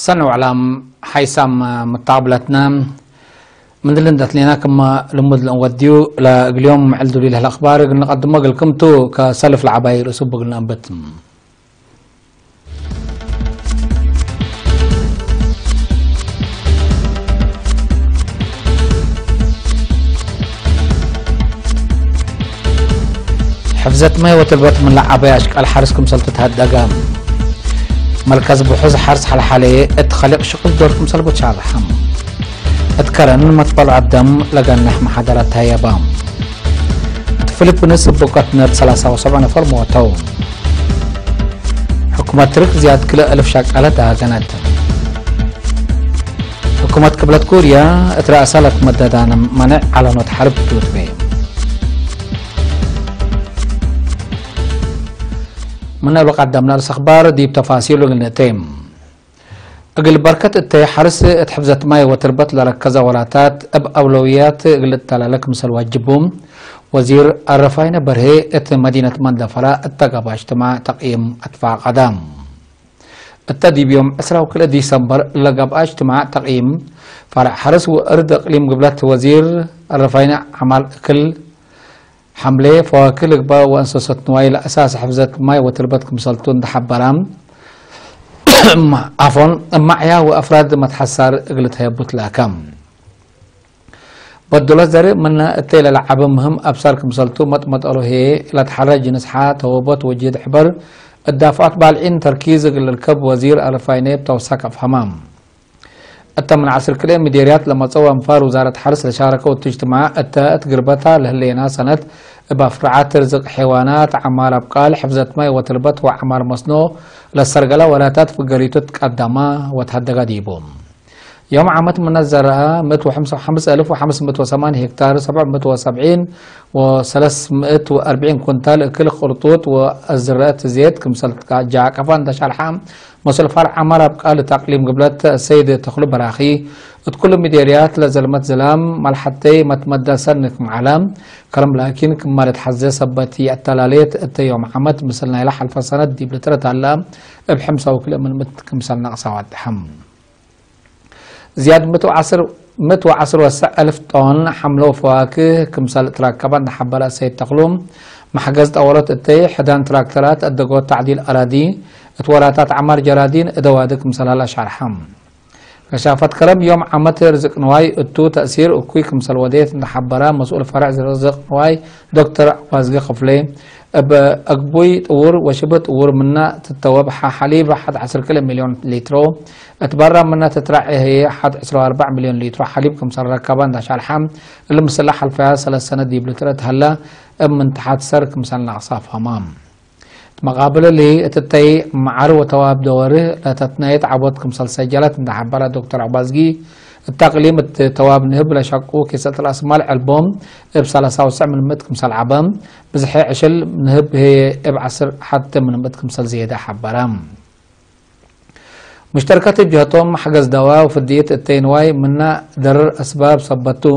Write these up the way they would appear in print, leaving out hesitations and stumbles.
صنعوا على حيسام متقابلتنا من اللي ندت لنا كما لمد نوديو اليوم معلدوا لي الاخبار نقدم لكم تو كسلف العباير اسب قلنا بتم حفزت مي وتلبت من العبايش الحارسكم سلطة هالدقام مركز بحوز حارس حالي اتخلق شغل دوركم سلبت شارحم اتكرن مطبل عبدم لقى نحم حضرت هيا بام فيلبينس بوقت نت 73 نفر موتون حكومة ترك زيادة كل 1000 شاكالة كانت حكومة قبلت كوريا اترأسلت مددان منع على نوت حرب توتبي من الوقت قدمنا الاخبار دي بتفاصيل النتيم اقل بركة التي حرس اتحفزت ماي وتربط لركزة ولاتات اب اولويات قلت تلالك مثل واجبهم وزير الرفاين برهي ات مدينة مندفرة اتقابا اجتماع تقييم ادفاع قدام التدي بيوم 10 ديسمبر لقابا اجتماع تقييم فرع حرس وارد اقليم قبلت وزير الرفاين عمل كل حملة فواكل قبا وانسوسة نوايل اساس حفزت ماي وتربطكم سلطون دحبرام عفوا معيا وافراد متحسر قلت هيبوت لاكم بدل زر من التيل لعب مهم ابصاركم سلطو مطمط هي لا تحرج نسحه توبت وجد حبر الدافعات بالعين تركيز الكب وزير الفاينه بتوسك افهمام من عصر كل مديريات لما تصوى انفار وزاره حرس لشاركوا وتجتمع التات قربتها لهلينا سنه بافرعات رزق حيوانات عمار ابقال حفزت ماي وتربط وعمار مصنوع للسرقله ولا تدفق قريتو تقدما وتهدق ديبوم يوم عامت من الزراعه 1558 هكتار 770 و340 كنتال كل خرطوط والزراعات زيت كمثل جاء كفان دشالحام مسؤول فرع عمار ابقال تقليم قبلت السيد تخلو براخي كل مديريات لزلمت زلام ملحتي متمدى سنك معلم كرم لكن كما تحزي سبتي التلاليت يوم عمت مثلنا يلح الفصانات دي بلترة علام بحمسة وكل من متكمسل نقصة وادحم زياد 110 وسع 1000 طن حملوا فواكه كمثال تراكبان حبلا سيد تخلوم محجزت اولات التي حدان تراكترات الدقوت تعديل اراضي اتوراتات عمار جرادين ادوادك مثال الاشعر حم كشافت كرم يوم عمت رزق نواي اتو تأثير اكوي كمثال وديت نحبرا مسؤول فرع رزق نواي دكتور وازقي خفلي اقبوي طور وشبت طور منا تتواب حليب 11 مليون لترو اتبرى منا تترعي هي 14 مليون لتر حليب كمثال ركبان داش الحم اللي مسلح الفيها 3 سنة دي بلترت هلا من تحت سر كمثال نعصاف همام مقابل اللي تتي معر وتواب دوره لا تتنايت عبود كمثال سجلت نحبرا دكتور عبازقي التقليم التواب نهب لشقو كيسة الأسمال ألبوم ب 93 من متر كمثال عبام بزحي عشل نهب هي ب10 حتى من متر كمثال زيادة حبرام مشتركات الجهتهم حجز دواء وفدية التينواي منا درر أسباب صبتو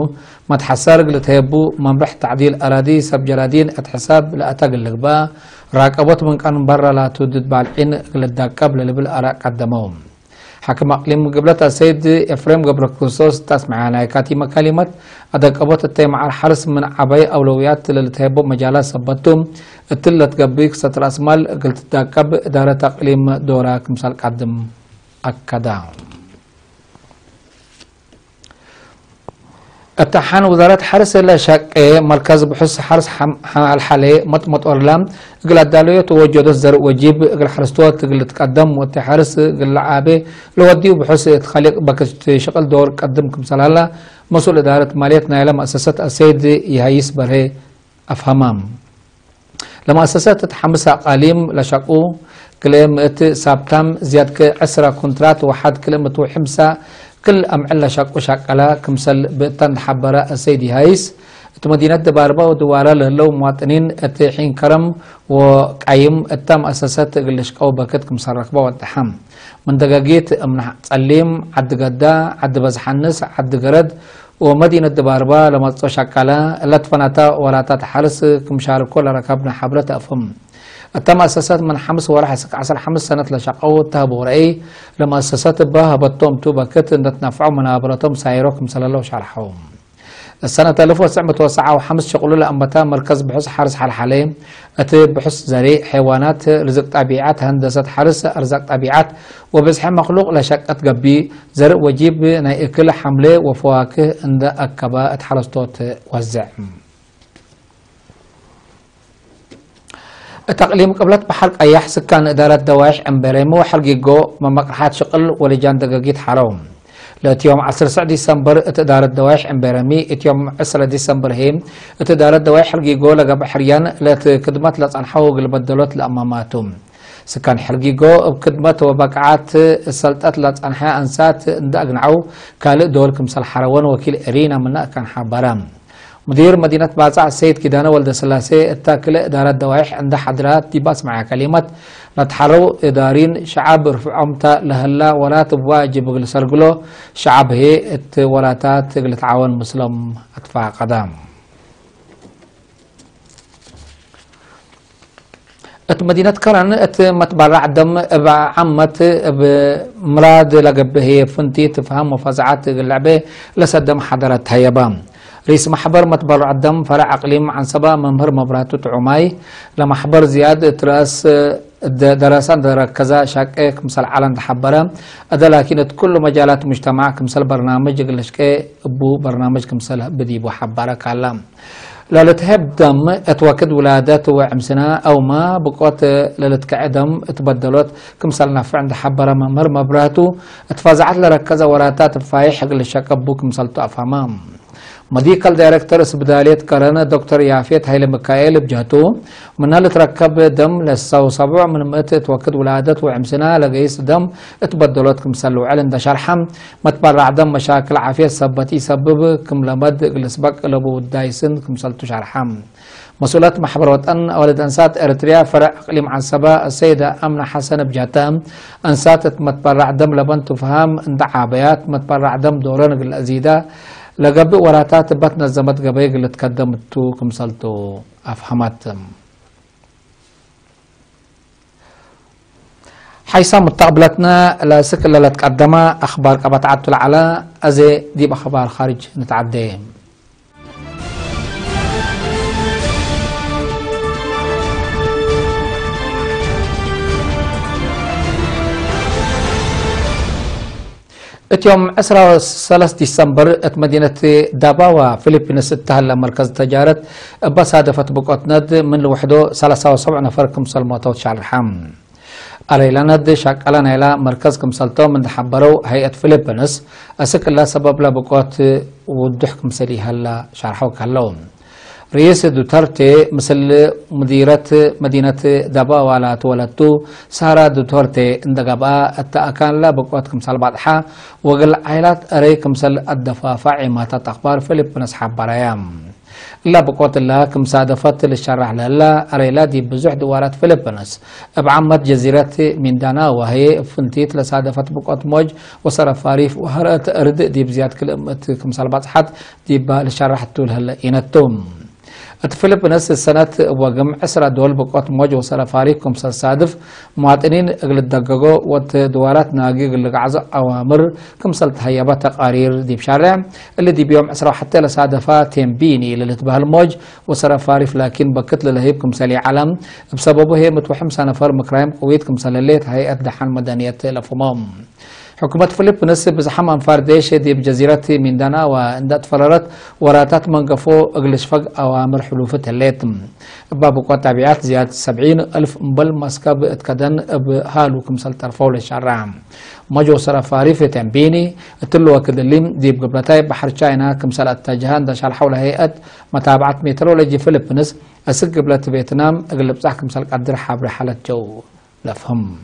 ما تحسر قلت هيبو منبح تعديل أراضي سب جرادين اتحساب لا أتقلق با راقبت من كان برا لا تودد بالعين قلت داكب للبل أراء قدمهم حكم اقليم قبلت السيد افريم قبل كروسوس تسمع على كاتيمة كلمة ادق ابوت التي مع الحرس من عباي اولويات للتهبو مجالات سبتم التلت قبيك ستر اسمال قلت تاكب ادارة اقليم دورا كمثال قدم اكدا اتحان وزارة حرس لشاك مركز بحث حرس الحالي مطمط أورلام قل الدالية توجد الزر وجيب قل حرستوات قل تقدم وتحرس قل عابي لو وديو بحث تخليق بكت شغل دور قدمكم سلالة مسؤول إدارة مالية نايلة مؤسسة السيد يهيس برهي أفهمام لما أسست تحمس قليم لشاكو كلمة سابتم زياد كعسرة كونترات وحد كلمة وحمسة كل أمعلا شاكو شاكلا كمثل بتن حبرا السيد هايس مدينة دباربا ودوارا لهلو مواطنين التحين كرم وقايم التم أساسات قلشقاو باكت كمثل ركبا والدحام من دقاقيت امنح تسليم عد قدا عد بزحنس عد قرد ومدينة دباربا لما تصو شاكلا اللي تفناتا وراتا تحرس كمشاركو لركبنا حبرة أفهم التمأسسات من حمس ورح عسل حمس سنة لشقو تهبو رأي لمؤسسات بها بطوم توبا كت نتنفعوا منابرتهم سايروكم صلى الله شرحهم السنة 1905 شغلوا لأنبتا مركز بحث حرس حالحالين أتي بحث زريع حيوانات رزق طبيعات هندسة حرس أرزاق طبيعات وبزح مخلوق لشقت قبي زرق وجيب نايكل حملة وفواكه عند أكبا اتحرستوت وزع التقليم قبلت بحرق أيح سكان إدارة دواعش أمبريمو حرقيقو ممقرحات شقل ولجان دقاقيت حرام لاتيوم 10 ديسمبر اتدار الدوايح امبرامي اتيوم 10 ديسمبر هيم اتدار الدوايح حرقيقو لقى بحريان لتكدمات لصنحو قلبدلوت لأماماتهم سكان حرقيقو بكدمات وبقعات السلطات لصنحا انسات اندقنعو كالق دولكم سالحروان وكيل ارينا منا كان حبرام مدير مدينة باصع السيد كدانة ولد سلاسي التاكل إدارة الدوايح عند حضرات تباس مع كلمة نتحرو إدارين شعب رفعهم تا لهلا ولا تبوا جبل سرقلو شعب هي ولاتات تقل تعاون مسلم أدفع قدام مدينة كرن متبرع دم عمت بمراد لقبه فنتي تفهم وفزعات اللعبة لسدم حضرت هيبام رئيس محبر متبرع الدم فرع اقليم عن سبا منبر مبراتو تعماي لمحبر زياد تراس دراسان دركزا شاكي كمثال عالم تحبرا ادا لكن كل مجالات مجتمع كمثال برنامج قلشكي ابو برنامج كمثال بديبو حبارا كلام لا لتهب دم اتوكد ولادات وعمسنا او ما بقوت للتكعدم اتبدلوت كمثال نافع عند حبرا منبر مبراتو اتفازعت لركزا وراتات فايح قلشك ابو كمثال تقفامام مديكال دايركتور اسبداليت كرنا دكتور يافيت هايل مكايل بجهتو من هل تركب دم لساو سبع من مئة توكد ولادت وعمسنا لقيس دم اتبدلوت كمسلو علن دا شرحم متبرع دم مشاكل عافية سبتي سبب كم لمد لسبق لبو دايسن كمسلتو شرحم مسؤولات محبر وطن أولد أنسات إريتريا فرع أقليم عن سبا السيدة أمنة حسن بجاتام أنسات متبرع دم لبن تفهم اندعابيات متبرع دم دوران الأزيدة لقبل وراتات بطن الزمت قبيق اللي تقدمتو كمسلتو أفهمت حيث متقبلتنا لسكل اللي تقدم أخبار قبطعت العلا أزي دي بأخبار خارج نتعدي يوم 13 ديسمبر مدينة داباوا فيلبينس تهلا مركز تجارة بس هدفت بقوت ند من لوحده 73 نفر كمسل موتوت شعرحام أريلاند شاكالان إلى مركز كمسلتو من حبرو هيئة فيلبينس أسك الله سبب لا بقوت ودح كمسلي هلا شرحو كلون رئيس دوترتي مثل مديرة مدينة داباوا لا تولدتو سارة دوترتي اندقبا التأكان لا بقوت كمسل بعضها وقل عائلات أري كمسل الدفافع ما تتخبار فيلبينس حبرايام لا بقوت الله كمسادفات للشرح للا أريلا دي بزح دوارات فيلبينس بعمت جزيرة ميندانا وهي فنتيت لسادفات بقوت موج وصرفاريف وهرأت أرد دي بزياد كلمة كمسال بعضحات دي للشرح طول هلا ينتم فيلبينس السنة وجمع 10 دول بقوت موج وصرفاريف كمسال صادف مواطنين أقل الدقاقو وتدوارات ناقي قل عزا أوامر كمسال تهيبات تقارير دي بشارع اللي دي بيوم 10 حتى لسادفات تنبيني اللي تبه الموج وصرفاريف لكن بكت للهيب كمسالي علم بسببه هي متوحم سنفر مكرايم قويت كمسال الليت هيئة دحان مدنية لفمام حكومة فيلبينس بزحام أنفار ديش دي بجزيرة ميندانا واندات فرارت وراتات منقفو اقلش فق أوامر حلوفة الليتم بابو قوة تابعات زيادة 70,000 مبل مسكب اتكدن بهالو كمسال ترفو للشرعام مجو صرفاري في تنبيني تلو وكدليم دي بقبلتاي بحر شاينا كمسال التاجهان داشال حول هيئة متابعة ميترولوجي فيلبينس أسق قبلت فيتنام اقلب صح كمسال قدر حابر حالة جو لفهم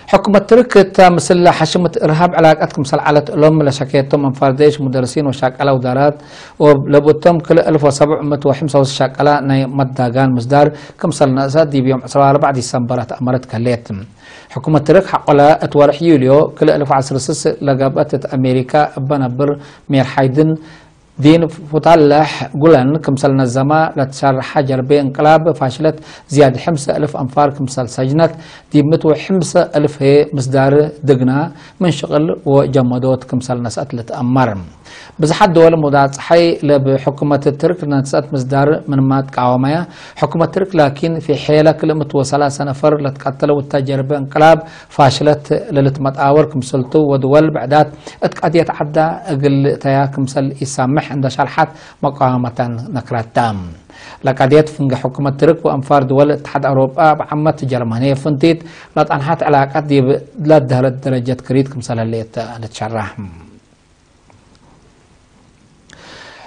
حكومة ترك مثل حشمة إرهاب علاقاتكم سلعلة الأم لشكيتهم من فرديش مدرسين وشاكلة ودارات ولبوتهم كل 1705 شاكلة ناي مداقان مصدر كم سلنا أساد دي بيوم 14 ديسمبر أمرت كليتم حكومة ترك حقلا أتوارح يوليو كل 1016 لقابات أمريكا بنبر مير حيدن دين فتالح قلن كمسل نزما لتشرح جربي انقلاب فاشلت زياد 5000 أنفار كمسل سجنت دي متو 5000 هي مصدار دقنا من شغل وجمدوت كمسل نسأت لتأمر بزحد دول مدات حي لبحكومة الترك نسأت مصدار من ما تقاومها حكومة الترك لكن في حيلة كلمة وثلاث نفر لتقتلوا التجربة انقلاب فاشلت للتمتآور كمسلتو ودول بعدات اتقد يتعدى اقل تيا كمسل يسامح عند شرحات مقاومة نكراتام لقديت فنج حكومة ترك وأنفار دول اتحاد أوروبا بعمة جرمانية فنتيت لا تنحت علاقات دي لا دهلت درجة كريت كمسل اللي تشرح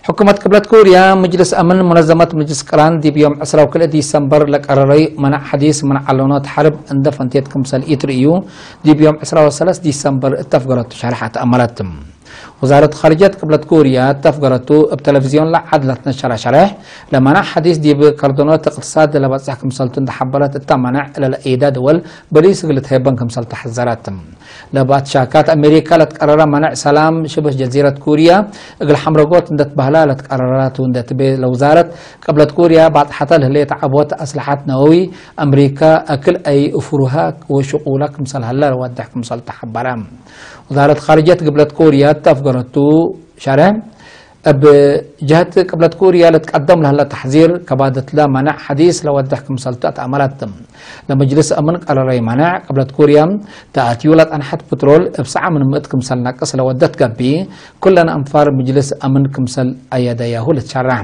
حكومة قبلة كوريا مجلس أمن منظمة مجلس قران دي بيوم 10 ديسمبر لقرري منع حديث منع علونات حرب عند فنتيت كمسل إيتريو دي بيوم 13 ديسمبر اتفقرت شرحت أمرتم وزارة خارجية قبلة كوريا تفقرتو بتلفزيون لعدلت نشر شرح لمنع حديث دي بكاردونات اقتصاد لبصح كمسلتون تحبرت التمنع إلى الإيداد دول بريس قلت هيبان كمسل تحذراتم لبات شاكات أمريكا لتقرر منع سلام شبه جزيرة كوريا اقل حمرقوت اندت بهلا لتقررات واندت لوزارة قبلة كوريا بعد حتى اللي تعبوت أسلحات نووي أمريكا أكل أي أفرها وشغولك كمسل هلا لودح كمسل تحبرام وزارة خارجية قبلة كوريا تفقرتو شرح بجهة قبلة كوريا لتقدم لها تحذير كبادت لا منع حديث لو ودح كمسلطات عملتهم لمجلس أمن قرر منع قبلة كوريا تأتيولت أنحت بترول بسعة من مئة كمسل ناقص لو ودت قبي كلنا أنفار مجلس أمن كمسل أيديه لتشرح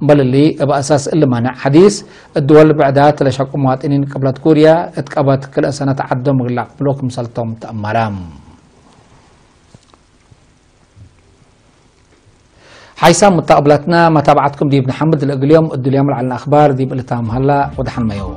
بل اللي بأساس اللي منع حديث الدول بعدات لشاكو مواطنين قبلة كوريا اتقبت كل سنة عدم غلاق بلوك كمسلطهم تأمرام حيث متقبلتنا متابعتكم دي ابن حمد اليوم على الأخبار دي بقلتها مهلا ودحن ميو